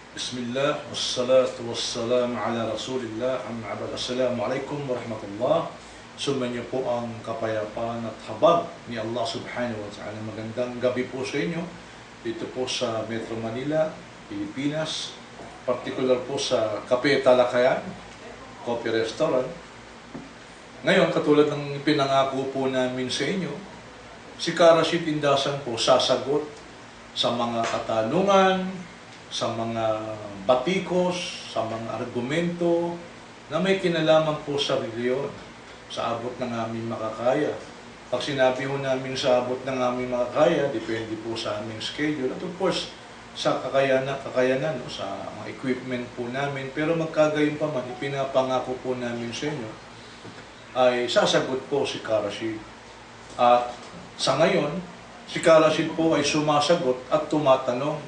Bismillah, wassalatu wassalamu ala rasulillah, amma ba'd. Assalamualaikum warahmatullah. Sumainyo po ang kapayapaan at habag ni Allah subhanahu wa ta'ala. Magandang gabi po sa inyo dito po sa Metro Manila, Pilipinas, particular po sa Cafe Talakayan, Coffee Restaurant. Ngayon, katulad ng pinangako po namin sa inyo, si Karashid Indasan po sasagot sa mga katanungan, sa mga batikos, sa mga argumento na may kinalaman po sa reliyon, sa abot ng aming makakaya. Pag sinabi ho namin sa abot ng aming makakaya, depende po sa aming schedule. At of course, sa kakayanan sa mga equipment po namin. Pero magkagayon pa man, ipinapangako po namin sa inyo, ay sasagot po si Karashid. At sa ngayon, si Karashid po ay sumasagot at tumatanong.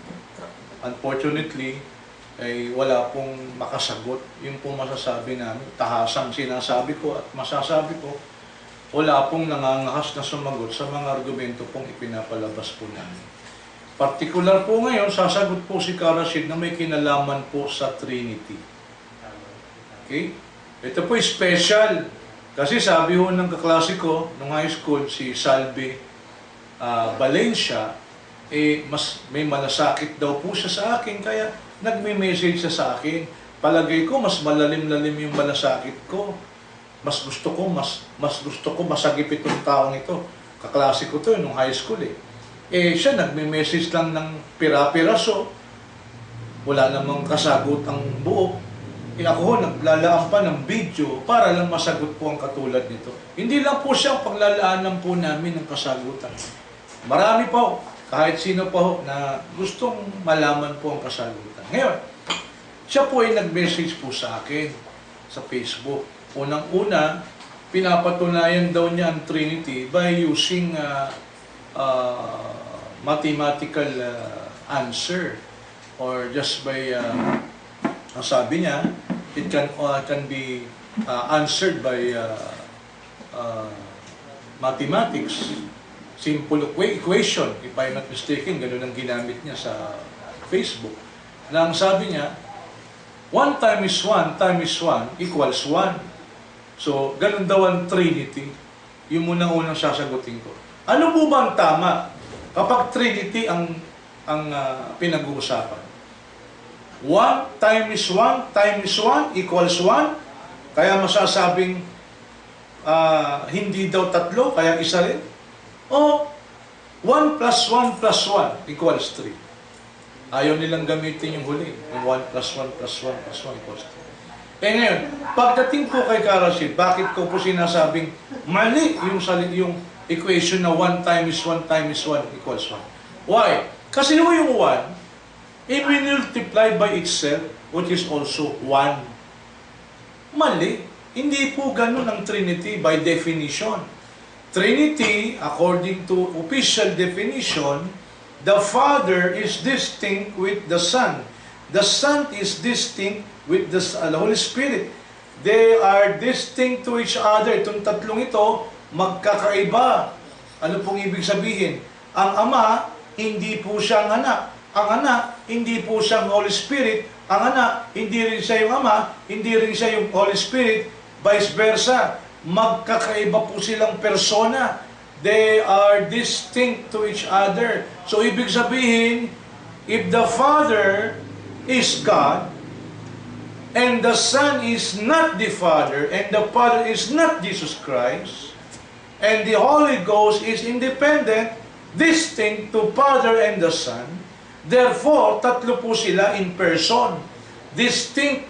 Unfortunately, ay wala pong makasagot. Yung pong masasabi namin, tahasang sinasabi ko at masasabi ko, wala pong nangangahas na sumagot sa mga argumento pong ipinapalabas po namin. Particular po ngayon, sasagot po si Karashid na may kinalaman po sa Trinity. Okay? Ito po special. Kasi sabi ho ng kaklase ko, nung high school, si Salve Valencia, may malasakit daw po siya sa akin, kaya nagme-message siya sa akin. Palagay ko, mas malalim-lalim yung malasakit ko. Mas gusto ko masagip itong taong ito. Kaklase ko to nung high school siya nagme-message lang ng pira-piraso. Wala namang kasagot ang buo. Ako naglalaan pa ng video para lang masagot po ang katulad nito. Hindi lang po siya ang paglalaanan po namin ng kasagutan. Marami po. Kahit sino pa ho na gustong malaman po ang kasagutan. Ngayon, siya po ay nag-message po sa akin sa Facebook. Unang-una, pinapatunayan daw niya ang Trinity by using mathematical answer or just by, ang sabi niya, it can be answered by mathematics. Simple equation, if I'm not mistaken, gano'n ang ginamit niya sa Facebook. Na ang sabi niya, 1 times 1 times 1 equals 1. So, gano'n daw ang Trinity. Yung unang sasagutin ko. Ano po ba ang tama kapag Trinity ang pinag-uusapan? 1 times 1 times 1 equals 1. Kaya masasabing hindi daw tatlo, kaya isa rin. O 1 plus 1 plus 1 equals 3. Ayaw nilang gamitin yung huli. Yung 1 plus 1 plus 1 plus 1 equals 3. Ngayon, pagdating po kay Karashid, bakit ko po sinasabing mali yung equation na 1 times 1 times 1 equals 1? Why? Kasi yung 1, i-multiply by itself, which is also 1. Mali. Hindi po ganun ang Trinity by definition. Trinity, according to official definition, the Father is distinct with the Son. The Son is distinct with the Holy Spirit. They are distinct to each other. Itong tatlong ito, magkakaiba. Ano pong ibig sabihin? Ang Ama, hindi po siyang anak. Ang anak, hindi po siyang Holy Spirit. Ang anak, hindi rin siya yung Ama, hindi rin siya yung Holy Spirit. Vice versa. Magkakaiba po silang persona. They are distinct to each other. So, ibig sabihin, if the Father is God, and the Son is not the Father, and the Father is not Jesus Christ, and the Holy Ghost is independent, distinct to Father and the Son, therefore, tatlo po sila in person. Distinct,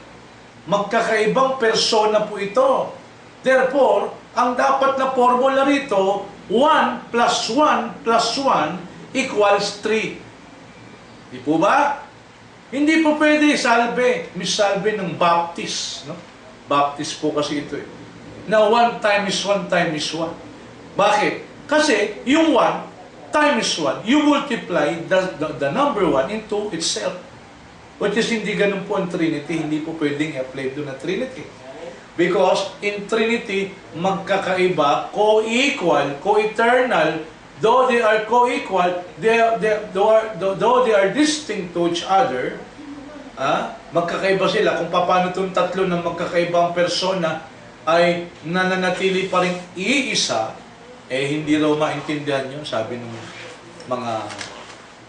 magkakaibang persona po ito. Therefore, ang dapat na formula rito, 1 plus 1 plus 1 equals 3. Di po ba? Hindi po pwede Miss Salve ng Baptist. No? Baptist po kasi ito na 1 times 1 times 1. Bakit? Kasi yung 1 times 1, you multiply the number 1 into itself. Which is hindi ganun po ang Trinity. Hindi po pwedeng i-apply doon ang Trinity. Because in Trinity, magkakaiba, co-equal, co-eternal, though they are co-equal, though they are distinct to each other, Magkakaiba sila. Kung paano itong tatlo na magkakaibang persona ay nananatili pa rin iisa, hindi raw maintindihan yun, sabi ng mga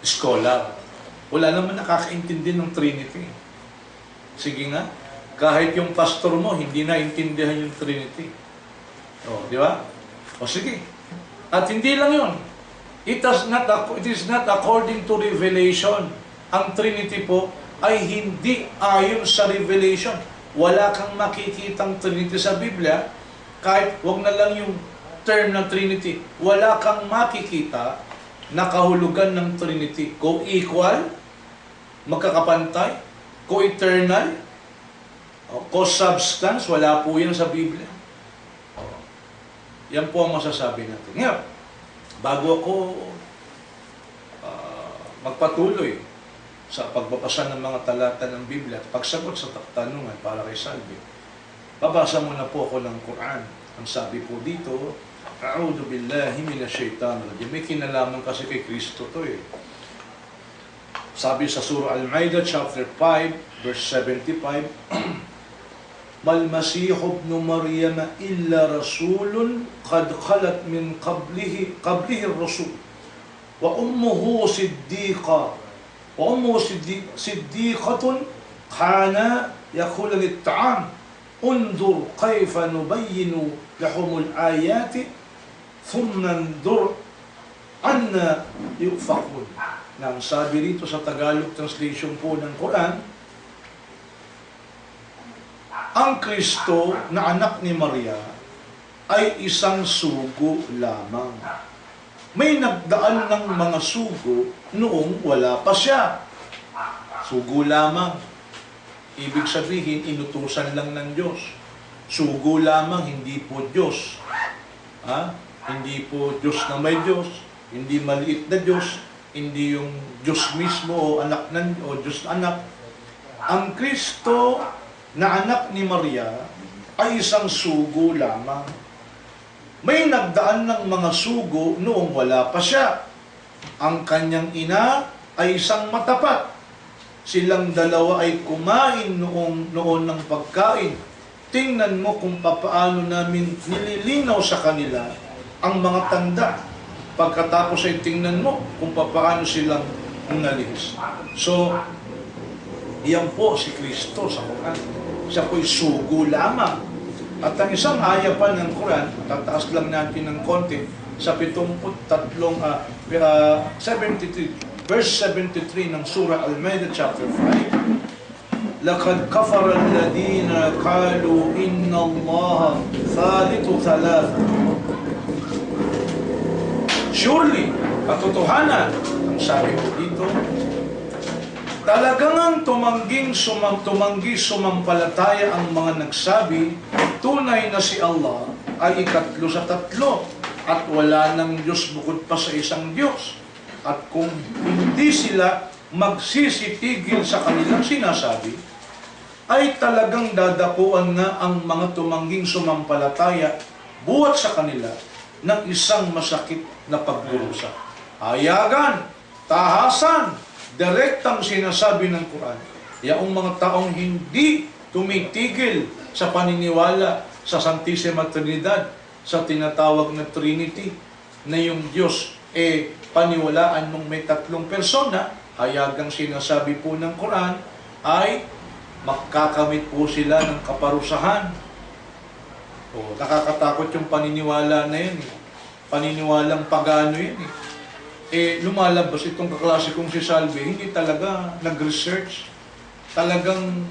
scholar. Wala naman nakakaintindi ng Trinity. Sige nga, kahit yung pastor mo, hindi naintindihan yung Trinity. Di ba? Sige. At hindi lang yun. It is not according to revelation. Ang Trinity po ay hindi ayon sa revelation. Wala kang makikitang Trinity sa Biblia, kahit wag na lang yung term ng Trinity. Wala kang makikita na kahulugan ng Trinity. Co-equal, magkakapantay, co-eternal, co-substance, wala po yan sa Biblia. Yan po ang masasabi natin. Ngayon, bago ako magpatuloy sa pagbabasa ng mga talata ng Biblia at pagsagot sa tanungan para kay Salvi, babasa muna po ako ng Quran. Ang sabi po dito, A'udhu billahi minasyaitanir rajim. May kinalaman kasi kay Kristo to Sabi sa Surah Al-Maidah chapter 5 verse 75, Mal Masihu ibn Maryam illa rasulun qad khalat min qablihi ar-rusul wa ummuhu siddiqatun kana yakulan at-ta'am undur kayfa nubayyinu lahumul ayati thumma undur anna yufakun. Nang sabi rito sa Tagalog translation po ng Quran, ang Kristo na anak ni Maria ay isang sugo lamang. May nagdaan ng mga sugo noong wala pa siya. Sugo lamang. Ibig sabihin, inutusan lang ng Diyos. Sugo lamang, hindi po Diyos. Hindi po Diyos na may Diyos. Hindi maliit na Diyos. Hindi yung Diyos mismo o Diyos na anak. Ang Kristo na anak ni Maria ay isang sugo lamang. May nagdaan ng mga sugo noong wala pa siya. Ang kanyang ina ay isang matapat. Silang dalawa ay kumain noon ng pagkain. Tingnan mo kung paano namin nililinaw sa kanila ang mga tanda. Pagkatapos ay tingnan mo kung paano silang nalihis. So, iyan po si Kristo sa Quran. Siya po'y sugo lamang. At ang isang aya pa ng Quran, tataas lang natin ng konti, sa 73, verse 73 ng Surah Al-Maidah chapter 5, لَقَدْ كَفَرَ الَّذِينَ قَالُوا إِنَّ اللَّهَ ثَالِثُ ثَلَاثَةٍ. Surely, katotohanan, ang sabi ko dito, talagang ang tumanggi sumampalataya ang mga nagsabi, tunay na si Allah ay ikatlo sa tatlo at wala ng Diyos bukod pa sa isang Diyos. At kung hindi sila magsisitigil sa kanilang sinasabi, ay talagang dadapuan na ang mga tumangging sumampalataya buhat sa kanila ng isang masakit na pagdurusa. Hayagan, tahasan, direktang sinasabi ng Quran, yaong mga taong hindi tumitigil sa paniniwala sa Santissima Trinidad, sa tinatawag na Trinity, na yung Diyos paniwalaan mong may tatlong persona, hayagang sinasabi po ng Quran, ay magkakamit po sila ng kaparusahan. Nakakatakot yung paniniwala na yan. Paniniwalang pagano yan. Lumalabas itong kaklase kong si Salvi, hindi talaga nag-research. Talagang,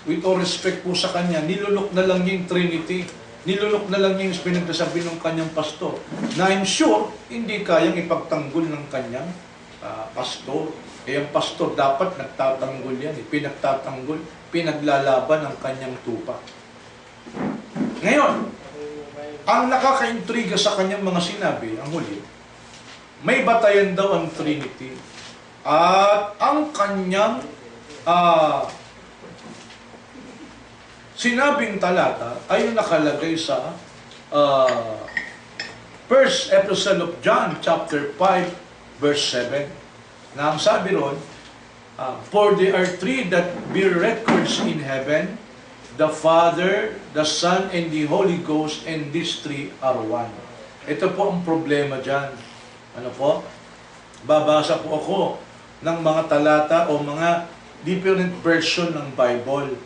with all respect po sa kanya, nilulok na lang yung Trinity. Nilulok na lang yung pinagsasabi ng kanyang pastor. Na I'm sure, hindi kayang ipagtanggol ng kanyang pastor. Ang pastor dapat nagtatanggol yan. Pinagtatanggol, pinaglalaban ang kanyang tupa. Ngayon, ang nakakaintriga sa kanyang mga sinabi, ang huli, may batayan daw ang Trinity. At ang kanyang sinabing talata ay nakalagay sa First Epistle of John, chapter 5, verse 7, na ang sabi ron, For there are three that bear records in heaven, the Father, the Son, and the Holy Ghost, and these three are one. Ito po ang problema dyan. Ano po? Babasa po ako ng mga talata o mga different version ng Bible.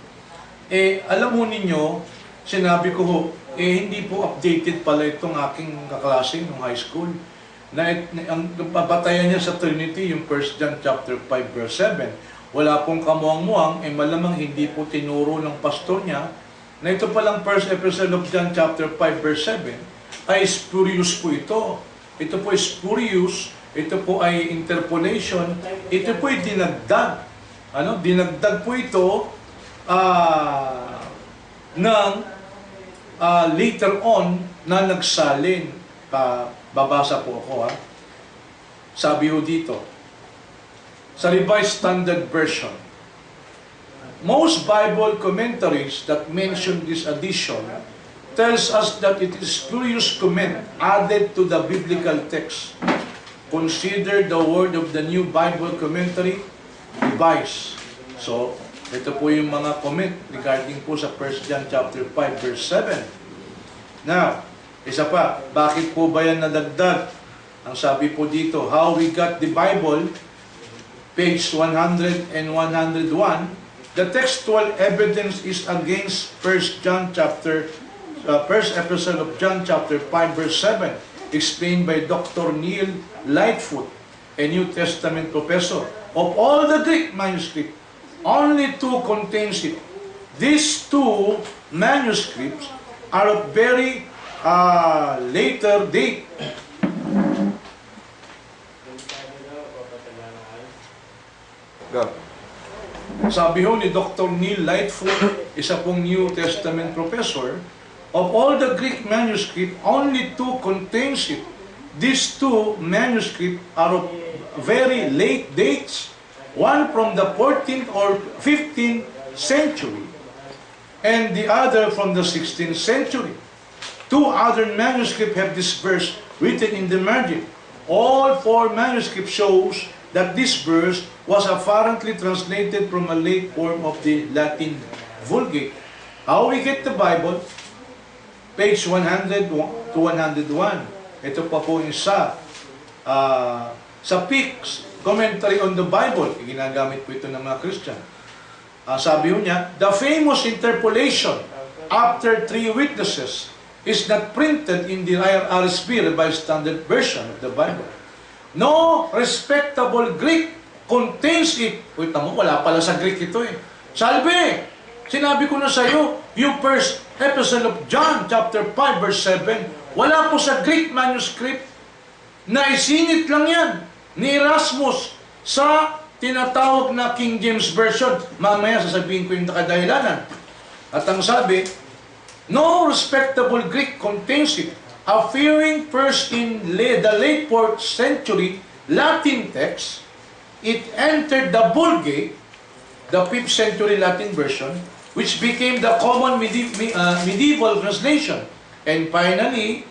Alam mo ninyo, sinabi ko ho, hindi po updated pala itong aking kaklase ng high school. Ang papatayan niya sa Trinity, yung 1 John chapter 5 verse 7. Wala pong kamuang-muang, malamang hindi po tinuro ng pastor niya na ito palang first episode of John chapter 5 verse 7 ay spurious po ito. Ito po ay spurious, ito po ay interpolation, ito po ay dinagdag. Dinagdag po ito later on na nagsalin. Babasa po ako Sabi ho dito, sa Revised Standard Version, most Bible commentaries that mention this addition tells us that it is spurious comment added to the biblical text. Consider the word of the New Bible Commentary, Revised. So, ito po yung mga comment regarding po sa 1 John chapter 5 verse 7. Now, isa pa, bakit po ba yan nadagdag? Ang sabi po dito, how we got the Bible, page 100 and 101, the textual evidence is against first episode of John chapter 5 verse 7, explained by Dr. Neil Lightfoot, a New Testament professor. Of all the Greek manuscripts, only two contains it. These two manuscripts are of very later date. Sabi ho ni Dr. Neil Lightfoot, isa pong New Testament professor, of all the Greek manuscript, only two contains it. These two manuscripts are of very late dates, one from the 14th or 15th century, and the other from the 16th century. Two other manuscripts have this verse written in the margin. All four manuscripts shows that this verse was apparently translated from a late form of the Latin Vulgate. How we get the Bible? Page 100 to 101. Ito pa po isa. Sa Peake's Commentary on the Bible, ginagamit po ito ng mga Christian. Sabi niya, the famous interpolation after three witnesses is not printed in the RSV, Revised Standard Version of the Bible. No respectable Greek contains it. Wait mo, wala pala sa Greek ito Salve! Sinabi ko na sa iyo, yung first episode of John, chapter 5, verse 7, wala po sa Greek manuscript. Naisingit lang yan ni Erasmus sa tinatawag na King James Version. Mamaya sasabihin ko yung kadahilanan. At ang sabi, no respectable Greek contains it, appearing first in the late 4th century Latin text. It entered the Vulgate, the 5th century Latin version, which became the common medieval translation. And finally,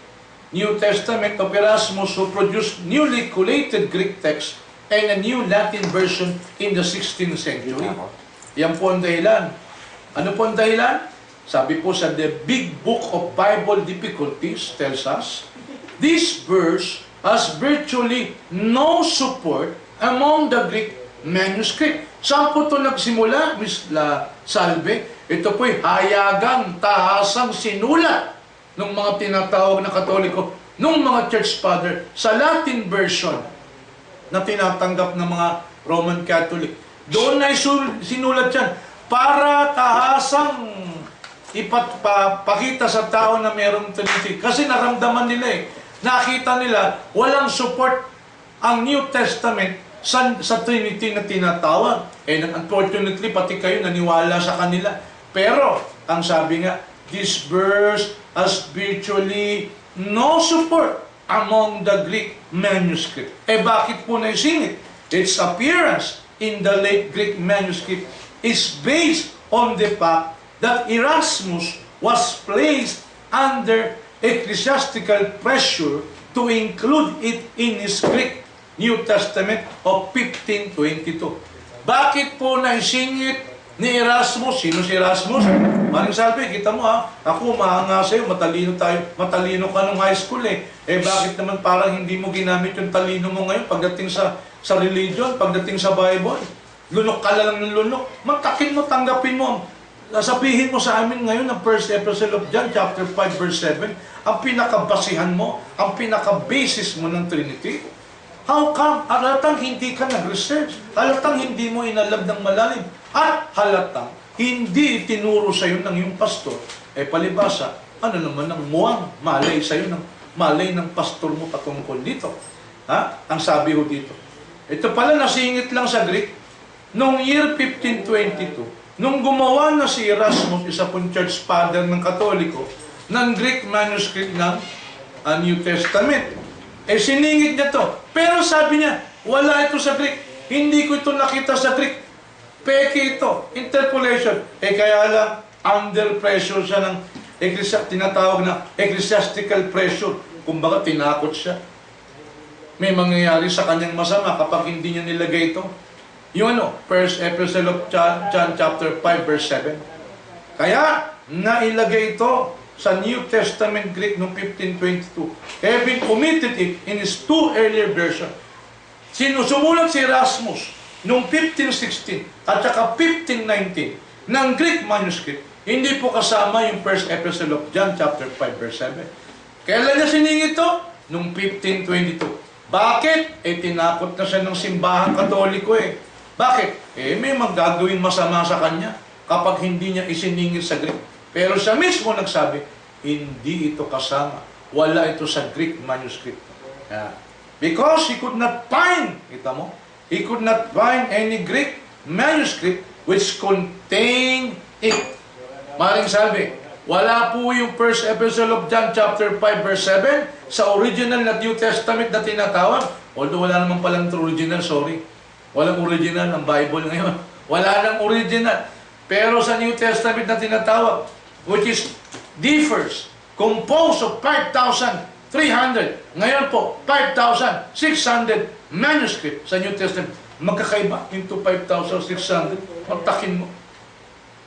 New Testament of Erasmus, who produced newly collated Greek text and a new Latin version in the 16th century. Yan po ang dahilan. Ano po ang dahilan? Sabi po sa The Big Book of Bible Difficulties tells us, this verse has virtually no support among the Greek manuscript. Saan po ito nagsimula, Ms. La Salve? Ito po'y hayagang, tahasang sinulat ng mga tinatawag na Katoliko, ng mga Church Father sa Latin version na tinatanggap ng mga Roman Catholic. Doon na sinulat yan para tahasang ipakita sa tao na mayroong Trinity. Kasi naramdaman nila nakita nila walang support ang New Testament sa Trinity na tinatawag. And unfortunately, pati kayo naniwala sa kanila. Pero, ang sabi nga, this verse has virtually no support among the Greek manuscript. Bakit po naisingit? Its appearance in the late Greek manuscript is based on the fact that Erasmus was placed under ecclesiastical pressure to include it in his Greek New Testament of 1522. Bakit po naisingit ni Erasmus? Sino si Erasmus? Maring Salve, kita mo ha, ako mahanga sa'yo, matalino tayo, matalino ka nung high school eh. Bakit naman parang hindi mo ginamit yung talino mo ngayon pagdating sa religion, pagdating sa Bible? Lunok ka lang ng lunok. Magtakin mo, tanggapin mo. Sabihin mo sa amin ngayon ng First Epistle of John, chapter 5, verse 7, ang pinakabasihan mo, ang pinakabasis mo ng Trinity. How come? Halatang hindi ka nag-research. Halatang hindi mo inalab ng malalim. At halatang hindi itinuro sa iyo ng iyong pastor. Palibasa, ano naman ang muwang malay sa iyo, malay ng pastor mo patungkol dito. Ha? Ang sabi ho dito. Ito pala nasingit lang sa Greek. Noong year 1522, nung gumawa na si Erasmus, isa pong church father ng Katoliko, ng Greek manuscript ng New Testament. Siningit niya to. Pero sabi niya, wala ito sa Greek. Hindi ko ito nakita sa Greek. Peke ito. Interpolation. Kaya lang, under pressure siya ng tinatawag na ecclesiastical pressure. Kumbaga, tinakot siya. May mangyayari sa kanyang masama kapag hindi niya nilagay ito. Yung First Epistle of John, chapter 5, verse 7. Kaya, nailagay ito sa New Testament Greek noong 1522. Having omitted it in his two earlier version. Sinusumulat si Erasmus noong 1516 at saka 1519 ng Greek manuscript. Hindi po kasama yung First Epistle of John chapter 5 verse 7. Kailan niya siningit ito? Noong 1522. Bakit? Tinakot na siya ng simbahang Katoliko eh. Bakit? May magagawing masama sa kanya kapag hindi niya isiningit sa Greek. Pero siya mismo nagsabi, hindi ito kasama. Wala ito sa Greek manuscript. Because he could not find, kita mo, he could not find any Greek manuscript which contained it. Maring Salve, wala po yung First Epistle of John chapter 5 verse 7 sa original na New Testament na tinatawag. Although wala naman palang original, sorry. Walang original ng Bible ngayon. Wala nang original. Pero sa New Testament na tinatawag, which is differs, composed of 5,300. Ngayon po, 5,600 manuscript sa New Testament. Magkakaiba into 5,600. Magtakin mo.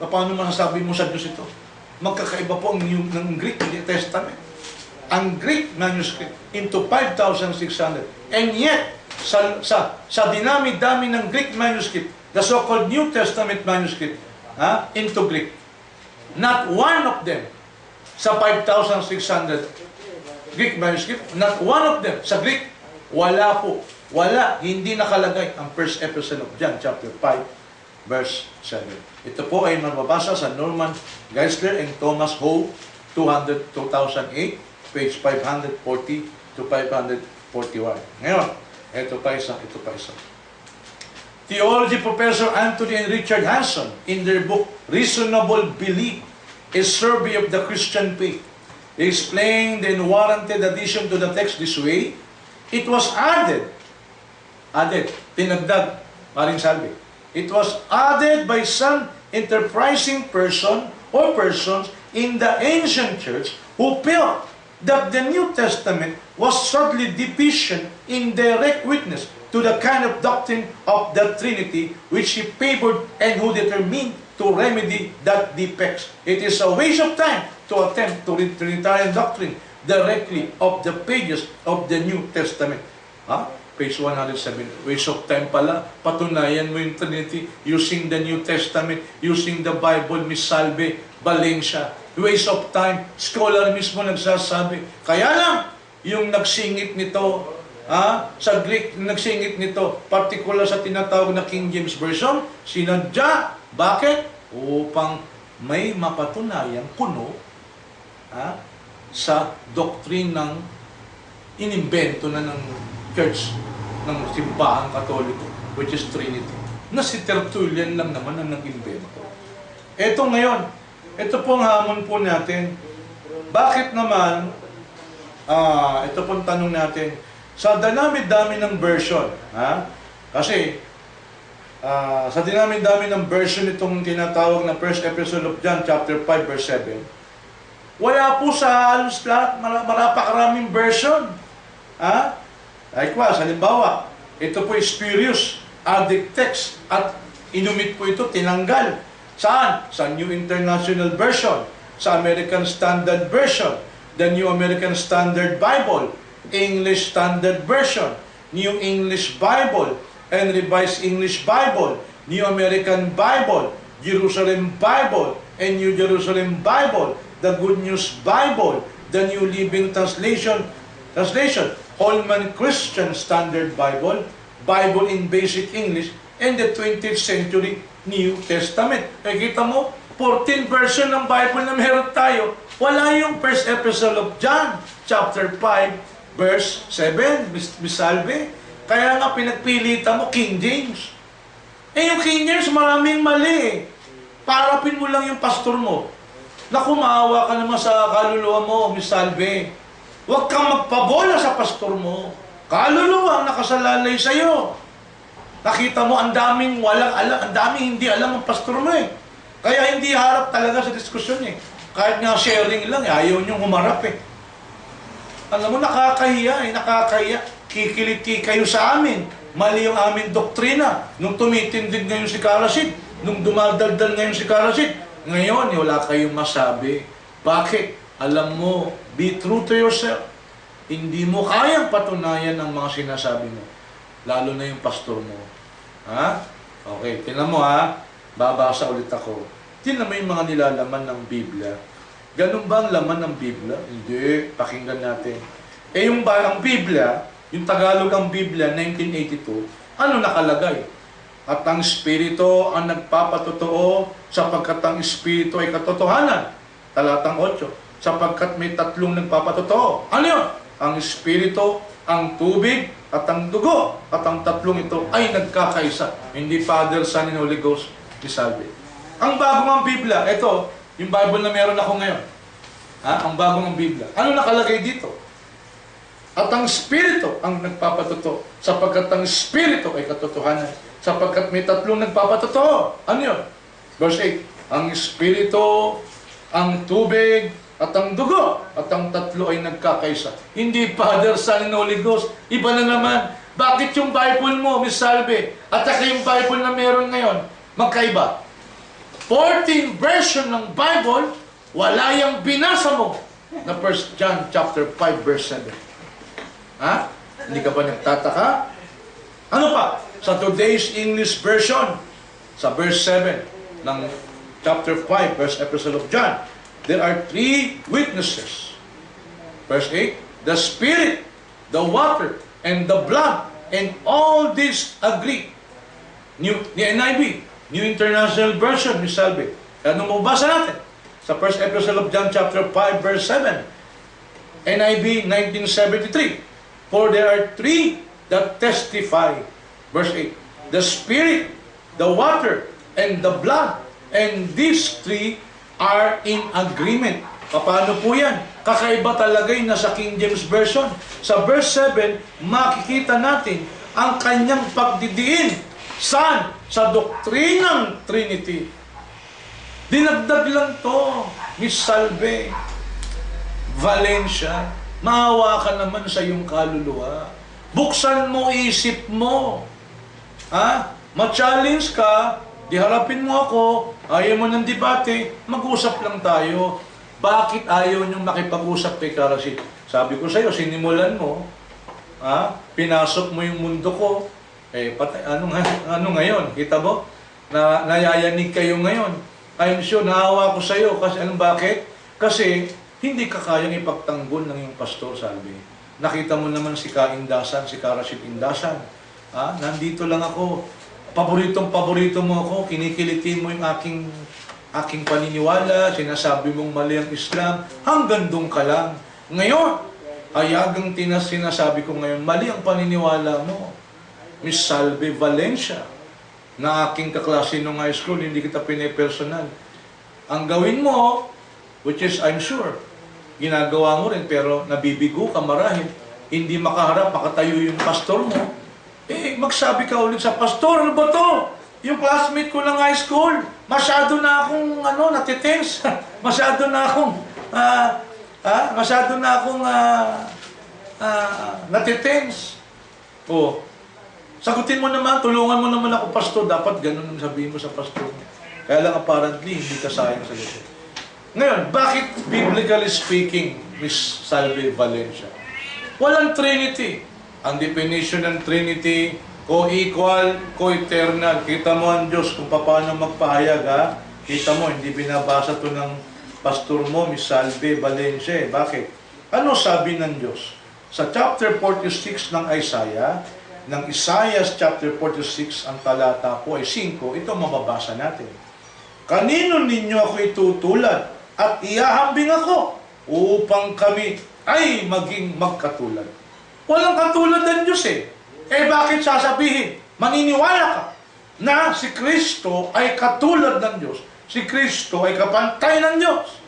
Paano masasabi mo sa Diyos ito? Magkakaiba po ng Greek New Testament. Ang Greek manuscript into 5,600. And yet, sa dinami-dami ng Greek manuscript, the so-called New Testament manuscript, into Greek, not one of them sa 5,600 Greek manuscript, not one of them sa Greek, wala po. Wala, hindi nakalagay ang First Epistle of John, chapter 5, verse 7. Ito po ay mababasa sa Norman Geisler and Thomas Howe, 2008, page 540 to 541. Ngayon, ito pa isa. Theology Professor Anthony and Richard Hanson, in their book, Reasonable Belief, a Survey of the Christian Faith, explained the unwarranted addition to the text this way. It was tinagdag, Maring Salve. It was added by some enterprising person or persons in the ancient church who felt that the New Testament was sadly deficient in direct witness to the kind of doctrine of the Trinity which he favored and who determined to remedy that defects. It is a waste of time to attempt to read Trinitarian doctrine directly of the pages of the New Testament. Page 107. Waste of time pala. Patunayan mo yung Trinity using the New Testament, using the Bible, Miss Salve, Valencia. Waste of time. Scholar mismo nagsasabi. Kaya lang, yung nagsingit nito, sa Greek, nagsingit nito, particular sa tinatawag na King James Version, sinadya. Bakit? Upang may mapatunayan kuno sa doctrine ng inimbento na ng church, ng simbahang Katoliko, which is Trinity. Na si Tertullian lang naman ang nag-invento. Ito ngayon, ito pong hamon po natin. Bakit naman, ito pong tanong natin, sa dinami-dami ng version, kasi, sa dinami-dami ng version itong tinatawag na First Epistle of John, chapter 5, verse 7, wala po sa halos lahat, marapakaraming version. Likewise, halimbawa, ito po spurious, addict text, at Inumit po ito, tinanggal. Saan? Sa New International Version, sa American Standard Version, the New American Standard Bible, English Standard Version, New English Bible, and Revised English Bible, New American Bible, Jerusalem Bible, and New Jerusalem Bible, the Good News Bible, the New Living Translation, Holman Christian Standard Bible, Bible in Basic English, and the 20th Century New Testament. Kita mo, 14 version ng Bible na meron tayo. Wala yung first epistle of John, chapter 5, verse 7, Bisalbe. Kaya nga pinagpilitan mo, King James. Yung King James, maraming mali. Parapin mo lang yung pastor mo. Naku, maawa ka naman sa kaluluwa mo, Bisalbe. Huwag kang magpabola sa pastor mo. Kaluluwa ang nakasalalay sa'yo. Nakita mo, ang daming walang alam, ang daming hindi alam ang pastor mo eh. Kaya hindi harap talaga sa diskusyon eh. Kahit nga sharing lang, ayaw niyong humarap eh. Alam mo, nakakahiya eh, nakakahiya. Kikiliti kayo sa amin. Mali yung aming doktrina. Nung tumitindig ngayon si Karasit, nung dumadaldal ngayon si Karasit, ngayon, wala kayong masabi. Bakit? Alam mo, be true to yourself. Hindi mo kayang patunayan ang mga sinasabi mo. Lalo na yung pastor mo. Ha? Okay, tingnan mo ha. Babasa ulit ako. Tingnan mo yung mga nilalaman ng Biblia. Ganun ba ang laman ng Biblia? Hindi. Pakinggan natin. Yung ang Biblia, yung Tagalog ang Biblia, 1982, ano nakalagay? At ang Espiritu ang nagpapatotoo sapagkat ang Espiritu ay katotohanan. Talatang 8. Sapagkat may tatlong nagpapatotoo. Ano yun? Ang Espiritu, ang tubig, at ang dugo. At ang tatlong ito ay nagkakaisa. Hindi Father, Son, and Holy Ghost. Isalbe. Ang bagong ang Biblia, ito, yung Bible na meron ako ngayon. Ang bagong ang Biblia. Ano nakalagay dito? At ang Espiritu ang nagpapatotoo. Sapagkat ang Espiritu ay katotohanan. Sapagkat may tatlong nagpapatotoo. Ano yun? Verse 8. Ang Espiritu, ang tubig, at ang dugo, at ang tatlo ay nagkakaisa. Hindi Father, Son, and Holy Ghost. Iba na naman. Bakit yung Bible mo, Miss Salve, at saka yung Bible na meron ngayon, magkaiba? 14 version ng Bible, wala yung binasa mo na 1 John chapter 5, verse 7. Ha? Hindi ka ba nagtataka? Ano pa? Sa today's English version, sa verse 7 ng chapter 5, verse epistle of John, there are 3 witnesses. Verse 8, the Spirit, the water, and the blood, and all these agree. New NIV, New International Version, Miss Salve. Ano mo basa natin? Sa first epistle of John chapter 5, verse 7. NIV 1973. For there are 3 that testify. Verse 8. The Spirit, the water, and the blood, and these 3 are in agreement. Paano po yan? Kakaiba talaga yung nasa King James Version. Sa verse 7, makikita natin ang kanyang pagdidiin. Saan? Sa doktrinang Trinity. Dinagdag lang to, Miss Salve. Valencia, maawa ka naman sa iyong kaluluwa. Buksan mo isip mo. Ha? Ma-challenge ka, di harapin mo ako, ayaw mo ng debate, mag-usap lang tayo. Bakit ayaw niyong makipag-usap kay Karasit? Sabi ko sa iyo, sinimulan mo, pinasok mo yung mundo ko, patay, ano ngayon? Kita mo? Nayayanig kayo ngayon. I'm sure, naawa ko sa iyo. Kasi anong bakit? Kasi hindi ka kayang ipagtanggol ng iyong pastor, sabi. Nakita mo naman si Kaindasan, si Karasit Indasan. Nandito lang ako. Paboritong-paborito mo ako. Kinikiliti mo yung aking paniniwala. Sinasabi mong mali ang Islam. Hanggang doon ka lang. Ngayon, ayagang sinasabi ko ngayon, mali ang paniniwala mo. Miss Salve Valencia, na aking kaklase nung high school, hindi kita pinipersonal. Ang gawin mo, which is I'm sure, ginagawa mo rin, pero nabibigo ka marahil, hindi makaharap, makatayo yung pastor mo, magsabi ka ulit sa pastor, ano ba to? Yung classmate ko ng high school, masyado na akong, natitense. masyado na akong natitense. Sagutin mo naman, tulungan mo naman ako, pastor. Dapat ganun ang sabihin mo sa pastor mo. Kaya lang apparently, hindi ka sayang sagutin. Ngayon, bakit biblically speaking, Miss Salve Valencia? Walang Trinity. Ang definition ng Trinity, co-equal, co-eternal. Kita mo ang Diyos kung paano magpahayag, ha? Kita mo, hindi binabasa to ng pastor mo, Miss Salve Valencia. Bakit? Ano sabi ng Diyos? Sa chapter 46 ng Isaiah, ng Isaiah chapter 46, ang talata po ay 5, ito mababasa natin. Kanino ninyo ako itutulad at ihahambing ako upang kami ay maging magkatulad. Walang katulad ng Diyos eh. Bakit sasabihin? Maniniwala ka na si Kristo ay katulad ng Diyos. Si Kristo ay kapantay ng Diyos.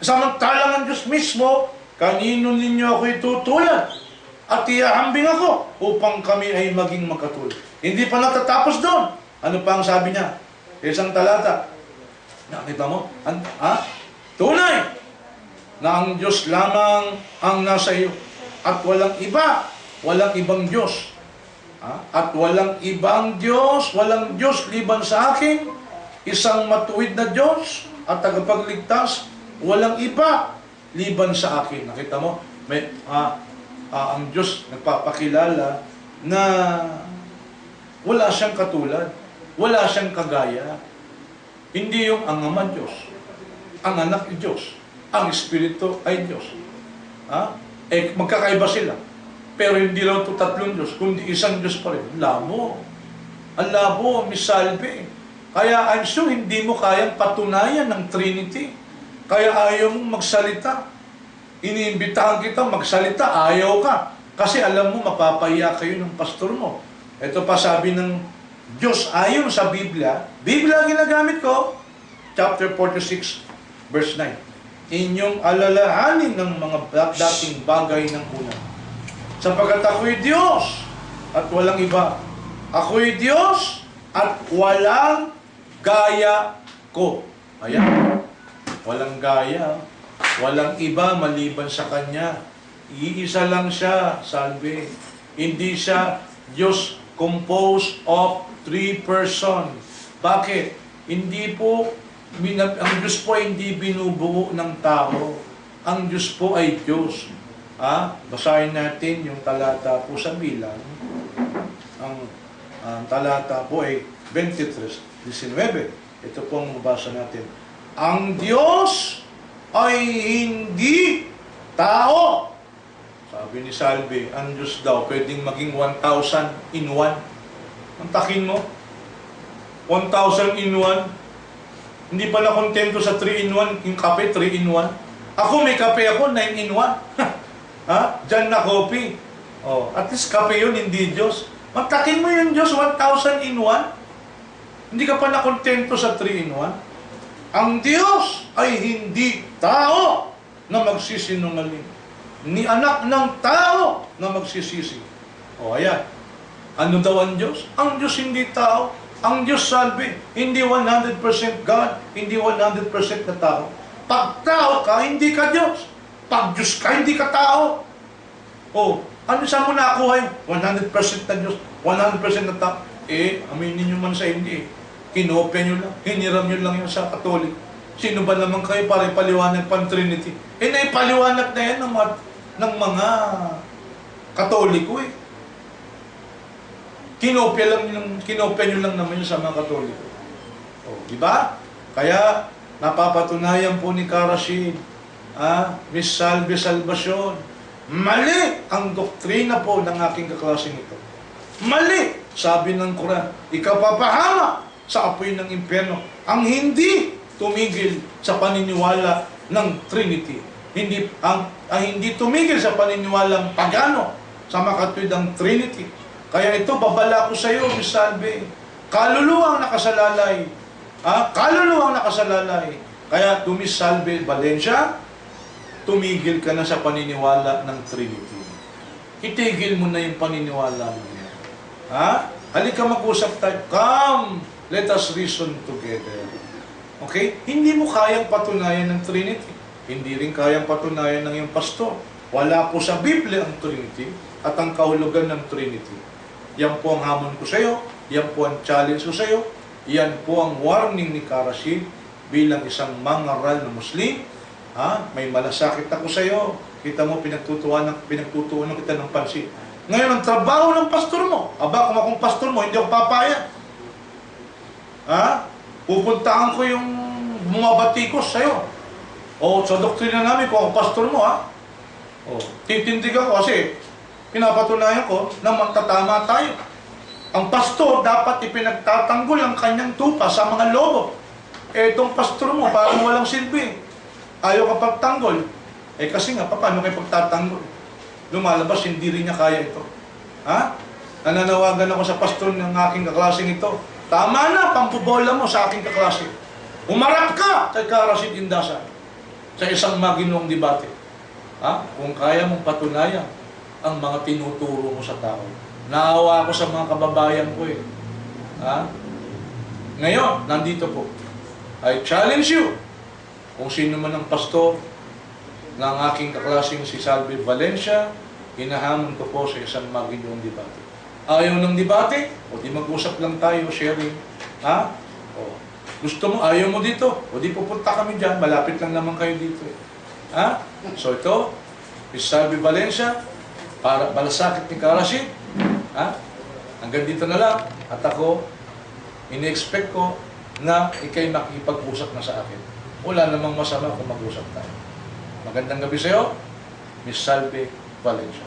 Samantalang ang Diyos mismo, kanino ninyo ako itutulad at ihahambing ako upang kami ay maging magkatulad. Hindi pa natatapos doon. Ano pa ang sabi niya? Isang talata. Nakita mo? Tunay na ang Diyos lamang ang nasa iyo at walang iba, walang ibang Diyos. At walang ibang Diyos, walang Diyos liban sa akin, isang matuwid na Diyos at tagapagligtas, walang iba liban sa akin. Nakita mo? Ang Diyos nagpapakilala na wala siyang katulad, wala siyang kagaya. Hindi yung ang Ama Diyos, ang Anak Diyos, ang Espiritu ay Diyos. Magkakaiba sila. Pero hindi lang ito tatlong Diyos, kundi isang Diyos pa rin. Labo. Ang labo, Miss Salve. Kaya I'm sure hindi mo kayang patunayan ng Trinity. Kaya ayaw mong magsalita. Iniimbitahan kita magsalita, ayaw ka. Kasi alam mo, mapapahiya kayo ng pastor mo. Ito pa sabi ng Diyos ayon sa Biblia. Biblia ang ginagamit ko. Chapter 46, verse 9. Inyong alalahanin ng mga dating bagay ng una. Sapagkat ako'y Diyos at walang iba. Ako'y Diyos at walang gaya ko. Ayan. Walang gaya. Walang iba maliban sa Kanya. Iisa lang siya, Salve. Hindi siya Diyos composed of 3 persons. Bakit? Hindi po, ang Diyos po ay hindi binubuo ng tao. Ang Diyos po ay Diyos. Basahin natin yung talata po sa Bilang. Ang talata po ay 23:19. Ito po ang mabasa natin. Ang Diyos ay hindi tao. Sabi ni Salve, ang Diyos daw pwedeng maging 1,000 in 1. Ang takin mo, 1,000 in 1. Hindi pala kontento sa 3 in 1, yung kape 3 in 1. Ako may kape ako, 9 in 1. Diyan na coffee. At least kape yun, hindi Diyos. Magtakin mo yung Diyos, 1,000 in 1. Hindi ka pa nakontento sa 3 in 1. Ang Diyos ay hindi tao na magsisinungaling. Ni anak ng tao na magsisisi. Ayan. Ano daw ang Diyos? Ang Diyos hindi tao. Ang Diyos, Salve, hindi 100% God, hindi 100% na tao. Pag tao ka, hindi ka Diyos. Pag Diyos ka, hindi ka tao. Ano saan mo nakuha yung 100% na Diyos, 100% na tao? Aminin nyo man sa hindi. Kinopya nyo lang, hiniram nyo lang yun sa Katolik. Sino ba naman kayo para ipaliwanag pang Trinity? Naipaliwanag na yan ng mga Katoliko eh. Kinopya nyo lang naman yun sa mga Katoliko. Diba? Kaya, napapatunayan po ni Karashid, Miss Salve Salvacion, mali ang doktrina po ng aking kaklaseng ito. Mali! Sabi ng Quran, ikapapahama sa apoy ng impyerno ang hindi tumigil sa paniniwala ng Trinity. Ang hindi tumigil sa paniniwalang pagano sa makatwid ang Trinity. Kaya ito, babala ko sa iyo, Miss Salve. Kaluluwang nakasalalay. Kaluluwang nakasalalay. Kaya, Miss Salve Valencia, tumigil ka na sa paniniwala ng Trinity. Itigil mo na yung paniniwala mo. Halika mag-usap tayo. Come, let us reason together. Okay? Hindi mo kayang patunayan ng Trinity. Hindi rin kayang patunayan ng iyong pastor. Wala po sa Biblia ang Trinity at ang kahulugan ng Trinity. Yan po ang hamon ko sa iyo. Yan po ang challenge ko sa iyo. Yan po ang warning ni Kara Rashid bilang isang mangaral na Muslim. May malasakit ako sa iyo. Kita mo, pinagtutuunan kita ng pansin. Ngayon, ang trabaho ng pastor mo. Aba, kung akong pastor mo, hindi ako papayag. Pupuntaan ko yung bumabatikos sa iyo. O, sa doktrina namin, kung ako pastor mo, titindig ako kasi pinapatunayan ko na magtatama tayo. Ang pastor dapat ipinagtatanggol ang kanyang tupa sa mga lobo. Itong pastor mo, parang walang silbi. Ayaw ka pagtanggol. Kasi nga, paano kayo pagtatanggol? Lumalabas, hindi rin niya kaya ito. Nananawagan ako sa pastor ng aking kaklaseng ito. Tama na, pampubola mo sa aking kaklase. Umarap ka kay Kara Rashid Indasan sa isang maginong debate. Kung kaya mong patunayan ang mga tinuturo mo sa tao. Naawa ako sa mga kababayan ko eh. Ngayon, nandito po. I challenge you. Kung sino man ang pastor ng aking kaklaseng si Salvi Valencia, hinahamon ko po sa isang maginong debate. Ayaw ng debate? O di mag-usap lang tayo, sharing. Gusto mo, ayaw mo dito? O di pupunta kami dyan, malapit lang naman kayo dito. So ito, si Salvi Valencia, para malasakit ni Kara Rashid. Hanggang dito na lang. At ako, ini-expect ko na ikay makipag-usap na sa akin. Wala namang masama kung mag-usap tayo. Magandang gabi sa iyo, Miss Salvi Valencia.